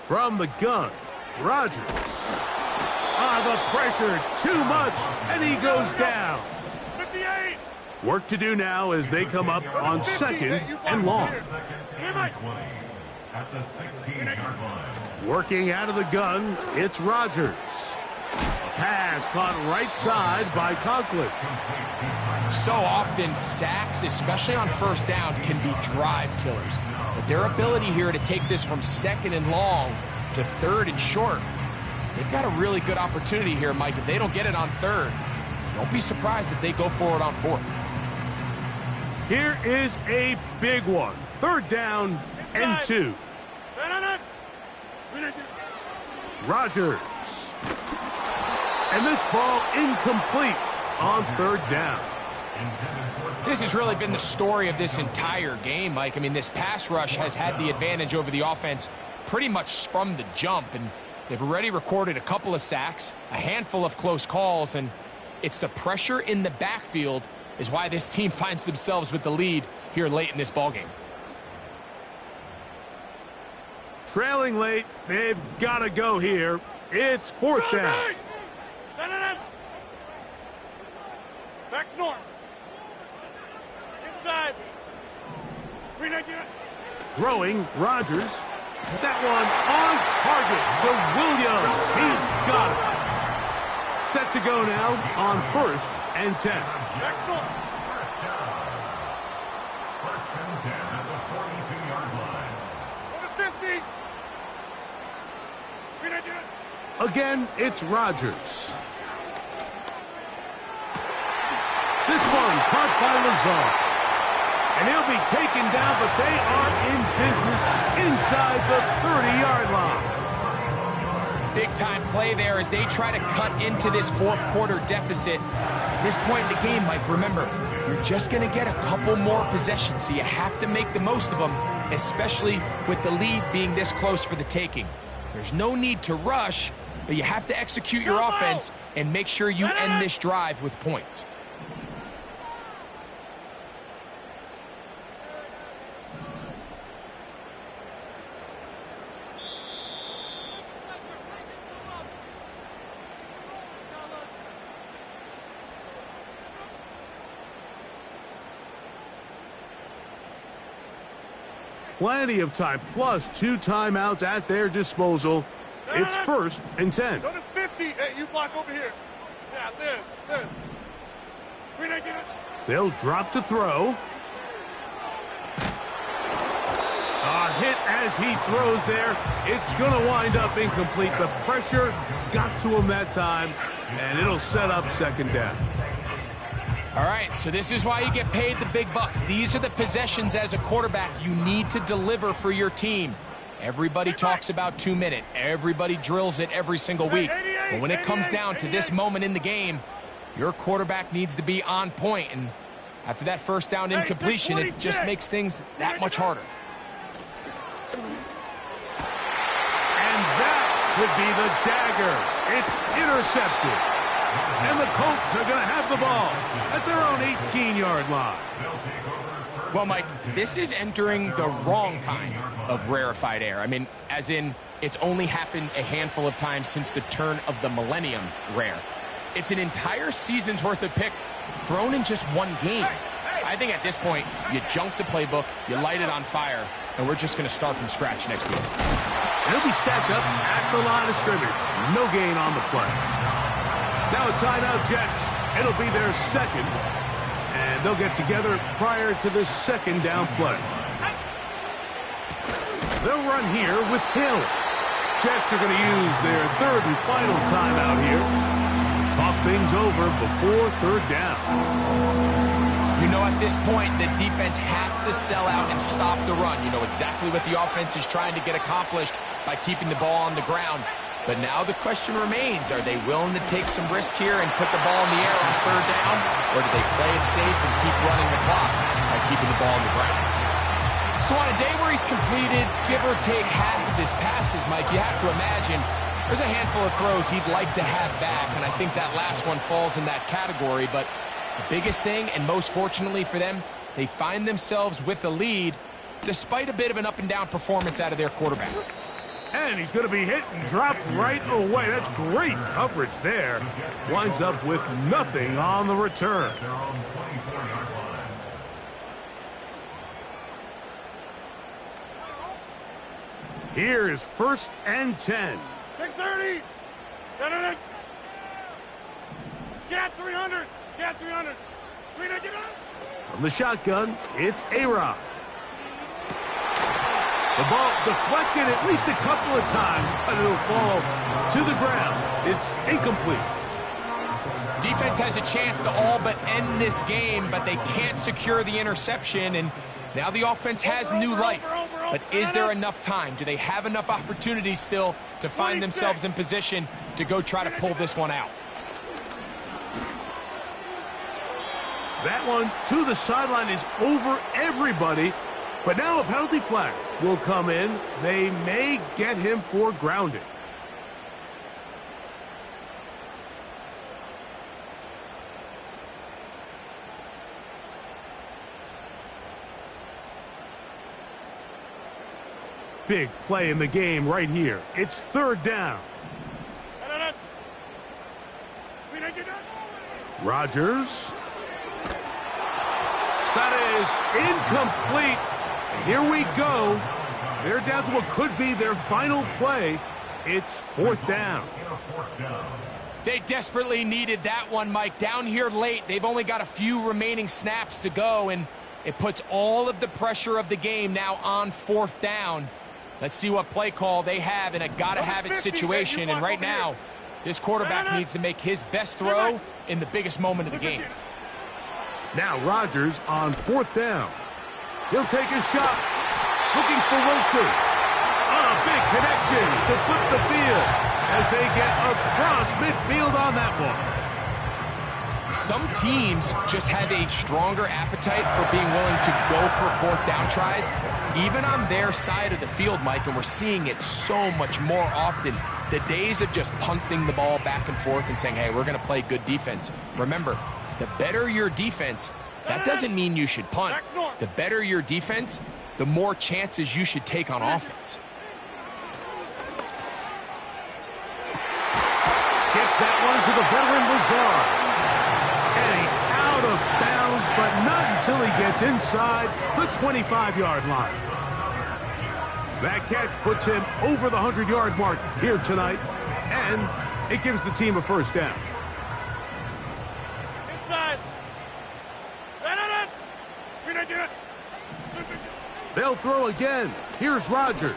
From the gun, Rodgers. The pressure, too much, and he goes down. 58. Work to do now as they come up on 2nd and long. At the 16-yard line. Working out of the gun, it's Rodgers. Pass caught right side by Conklin. So often, sacks, especially on 1st down, can be drive killers. But their ability here to take this from 2nd and long to 3rd and short, they've got a really good opportunity here, Mike. If they don't get it on 3rd, don't be surprised if they go for it on 4th. Here is a big one. 3rd down and 2. Rodgers. And this ball incomplete on 3rd down. This has really been the story of this entire game, Mike. I mean, this pass rush has had the advantage over the offense pretty much from the jump, and they've already recorded a couple of sacks, a handful of close calls, and it's the pressure in the backfield is why this team finds themselves with the lead here late in this ballgame. Trailing late, they've got to go here. It's 4th down. Back north. Inside. Throwing, Rodgers. That one on target to Williams. He's got it. Set to go now on 1st and 10. Back north. 1st and 10 at the 42-yard line. Over 50. Again, it's Rodgers. This one caught by Lazard. And he'll be taken down, but they are in business inside the 30-yard line. Big-time play there as they try to cut into this 4th quarter deficit. At this point in the game, Mike, remember, you're just going to get a couple more possessions, so you have to make the most of them, especially with the lead being this close for the taking. There's no need to rush, but you have to execute your offense and make sure you end this drive with points. Plenty of time, plus 2 timeouts at their disposal. It's 1st and 10. Go to 50. Hey, you block over here. Yeah, this. Green, get it. They'll drop to throw. A hit as he throws there. It's going to wind up incomplete. The pressure got to him that time, and it'll set up 2nd down. All right, so this is why you get paid the big bucks. These are the possessions as a quarterback you need to deliver for your team. Everybody talks about 2-minute. Everybody drills it every single week. But when it comes down to this moment in the game, your quarterback needs to be on point. And after that 1st down incompletion, it just makes things that much harder. And that would be the dagger. It's intercepted. And the Colts are going to have the ball at their own 18-yard line. Well, Mike, this is entering the wrong kind of rarefied air. I mean, as in, it's only happened a handful of times since the turn of the millennium rare. It's an entire season's worth of picks thrown in just one game. I think at this point, you junk the playbook, you light it on fire, and we're just going to start from scratch next week. And it'll be stacked up at the line of scrimmage. No gain on the play. Now a timeout, Jets. It'll be their 2nd. And they'll get together prior to the 2nd down play. They'll run here with Hill. Jets are going to use their 3rd and final timeout here. Talk things over before 3rd down. You know, at this point, the defense has to sell out and stop the run. You know exactly what the offense is trying to get accomplished by keeping the ball on the ground. But now the question remains, are they willing to take some risk here and put the ball in the air on 3rd down? Or do they play it safe and keep running the clock by keeping the ball on the ground? So on a day where he's completed, give or take half of his passes, Mike, you have to imagine there's a handful of throws he'd like to have back, and I think that last one falls in that category. But the biggest thing, and most fortunately for them, they find themselves with a lead despite a bit of an up-and-down performance out of their quarterback. And he's going to be hit and dropped right away. That's great coverage there. Winds up with nothing on the return. Here is 1st and 10. 630. Get 300. Get 300. Get up. From the shotgun, it's A-Rod. The ball deflected at least a couple of times, but it'll fall to the ground. It's incomplete. Defense has a chance to all but end this game, but they can't secure the interception, and now the offense has new life. But is there enough time? Do they have enough opportunities still to find themselves in position to go try to pull this one out? That one to the sideline is over everybody. But now a penalty flag will come in. They may get him for grounding. Big play in the game right here. It's 3rd down. Rodgers. That is incomplete. Here we go. They're down to what could be their final play. It's 4th down. They desperately needed that one, Mike. Down here late, they've only got a few remaining snaps to go, and it puts all of the pressure of the game now on 4th down. Let's see what play call they have in a gotta-have-it situation, and right now, this quarterback needs to make his best throw in the biggest moment of the game. Now Rodgers on 4th down. He'll take his shot. Looking for Wilson. A big connection to flip the field as they get across midfield on that one. Some teams just have a stronger appetite for being willing to go for 4th down tries, even on their side of the field, Mike, and we're seeing it so much more often. The days of just punting the ball back and forth and saying, hey, we're going to play good defense. Remember, the better your defense, that doesn't mean you should punt. The better your defense, the more chances you should take on offense. Gets that one to the veteran Lazard. And he's out of bounds, but not until he gets inside the 25-yard line. That catch puts him over the 100-yard mark here tonight, and it gives the team a first down. Inside. They'll throw again. Here's Rodgers.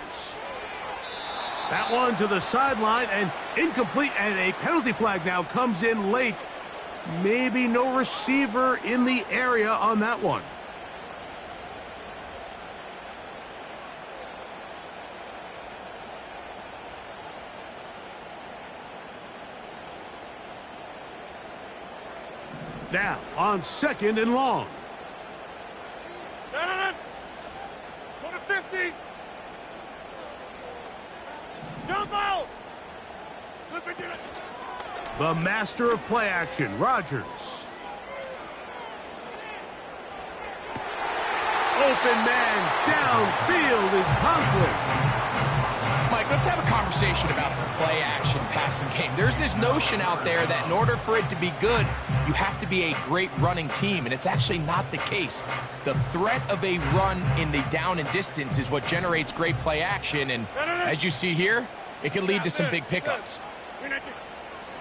That one to the sideline and incomplete, and a penalty flag now comes in late. Maybe no receiver in the area on that one. Now on 2nd and long. Go to 50. Jump out. The master of play action, Rodgers. Open man downfield is Conklin. Mike, let's have a conversation about the play action passing game. There's this notion out there that in order for it to be good, you have to be a great running team, and it's actually not the case. The threat of a run in the down and distance is what generates great play action, and as you see here, it can lead to some big pickups.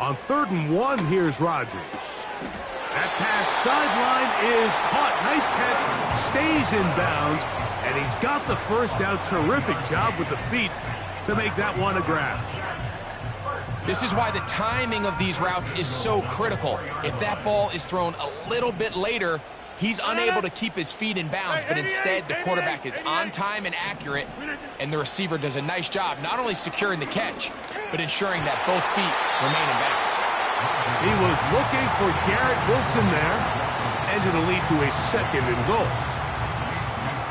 On 3rd and 1, here's Rodgers. That pass sideline is caught. Nice catch, stays in bounds, and he's got the first down. Terrific job with the feet to make that one a grab. This is why the timing of these routes is so critical. If that ball is thrown a little bit later, he's unable to keep his feet in bounds, but instead the quarterback is on time and accurate, and the receiver does a nice job not only securing the catch, but ensuring that both feet remain in bounds. He was looking for Garrett Wilson there, and it'll lead to a 2nd and goal.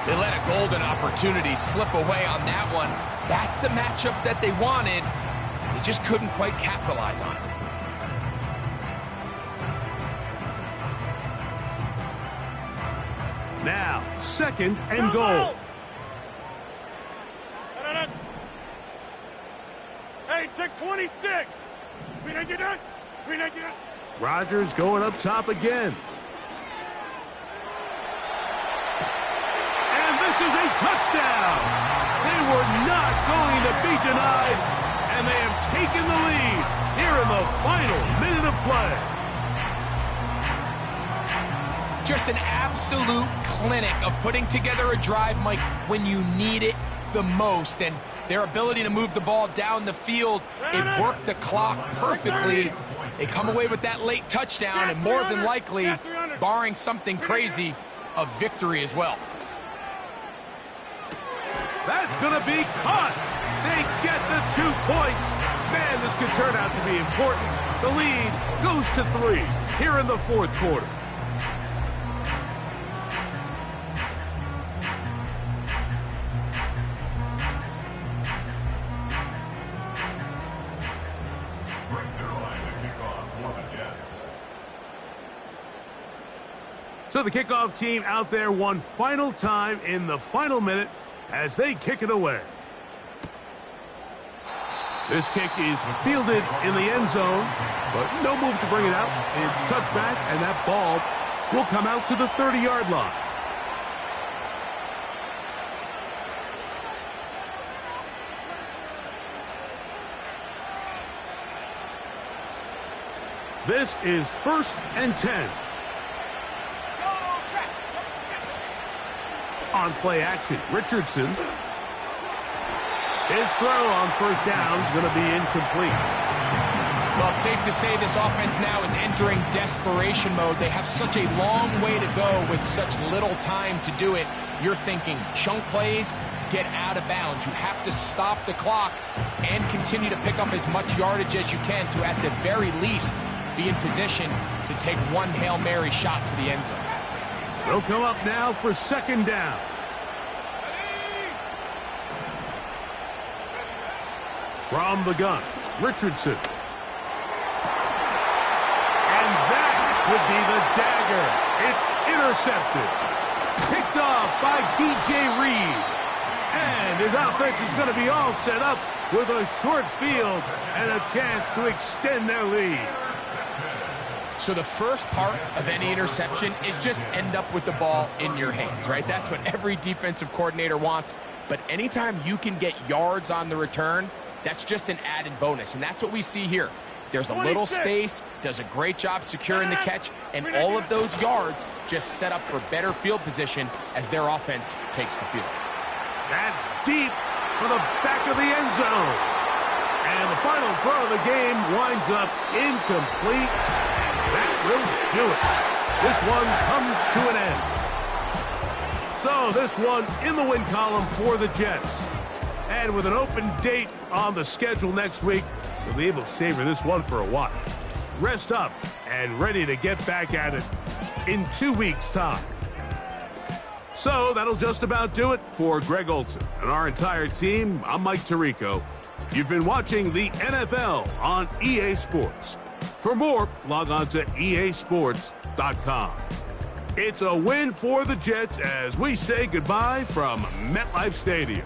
They let a golden opportunity slip away on that one. That's the matchup that they wanted. They just couldn't quite capitalize on it. Now, 2nd and goal. Hey, take 26. Rodgers going up top again. And this is a touchdown. They were not going to be denied, and they have taken the lead here in the final minute of play. Just an absolute clinic of putting together a drive, Mike, when you need it the most. And their ability to move the ball down the field, it worked the clock perfectly. They come away with that late touchdown, and more than likely, barring something crazy, a victory as well. That's going to be caught. They get the 2 points. Man, this could turn out to be important. The lead goes to 3 here in the 4th quarter. So the kickoff team out there one final time in the final minute as they kick it away. This kick is fielded in the end zone, but no move to bring it out. It's touchback, and that ball will come out to the 30-yard line. This is 1st and 10. On play action, Richardson. His throw on 1st down is going to be incomplete. Well, it's safe to say this offense now is entering desperation mode. They have such a long way to go with such little time to do it. You're thinking chunk plays, get out of bounds. You have to stop the clock and continue to pick up as much yardage as you can to, at the very least, be in position to take one Hail Mary shot to the end zone. They'll come up now for 2nd down. From the gun, Richardson. And that would be the dagger. It's intercepted. Picked off by DJ Reed. And his offense is going to be all set up with a short field and a chance to extend their lead. So the first part of any interception is just end up with the ball in your hands, right? That's what every defensive coordinator wants. But anytime you can get yards on the return, that's just an added bonus. And that's what we see here. There's a little space, does a great job securing the catch, and all of those yards just set up for better field position as their offense takes the field. That's deep for the back of the end zone. And the final throw of the game winds up incomplete. And that will do it. This one comes to an end. So this one in the win column for the Jets. And with an open date on the schedule next week, you'll be able to savor this one for a while. Rest up and ready to get back at it in 2 weeks' time. So that'll just about do it for Greg Olson and our entire team. I'm Mike Tirico. You've been watching the NFL on EA Sports. For more, log on to easports.com. It's a win for the Jets as we say goodbye from MetLife Stadium.